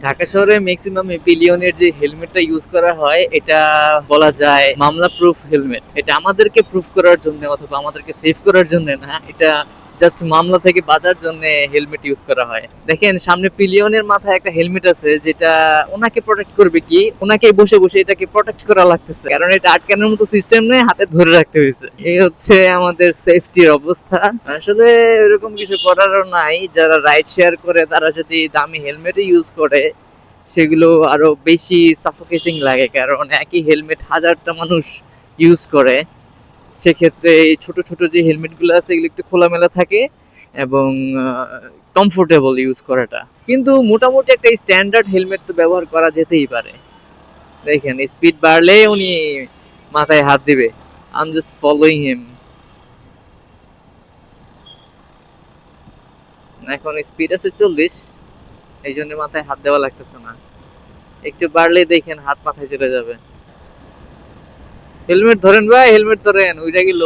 ঢাকা শহরে ম্যাক্সিমাম পিলিয়নের যে হেলমেটটা ইউজ করা হয় এটা বলা যায় মামলা প্রুফ হেলমেট। এটা আমাদেরকে প্রুফ করার জন্য অথবা আমাদেরকে সেভ করার জন্য না, এটা জাস্ট মামলা থেকে বাঁচার জন্য হেলমেট ইউজ করা হয়। দেখেন সামনে পিলিয়নের মাথায় একটা হেলমেট আছে যেটা ওনাকে প্রোটেক্ট করবে কি, ওনাকে বসে বসে এটাকে প্রোটেক্ট করা লাগতেছে, কারণ এটা আটকানোর মতো সিস্টেম নেই, হাতে ধরে রাখতে হয়েছে। এই হচ্ছে আমাদের সেফটির অবস্থা। আসলে এরকম কিছু করারও নাই, যারা রাইড শেয়ার করে তারা যদি দামি হেলমেট ইউজ করে সেগুলো আরো বেশি সাফোকেটিং লাগে, কারণ একই হেলমেট হাজারটা মানুষ ইউজ করে। সেক্ষেত্রে এই ছোট ছোট যে হেলমেট গুলো আছে এগুলো একটু খোলামেলা থাকে এবং কমফোর্টেবল ইউজ করাটা। কিন্তু মোটামুটি একটা স্ট্যান্ডার্ড হেলমেট তো ব্যবহার করা যেতেই পারে। দেখেন স্পিড বাড়লে উনি মাথায় হাত দিবে। আই এম জাস্ট ফলোইং হিম। এখন স্পিড আছে 40, এই জন্য মাথায় হাত দেওয়া লাগতেছে না। একটু বাড়লেই দেখেন হাত মাথায় চলে যাবে। হেলমেট ধরেন ভাই, হেলমেট ধরেন, উইরা গেল।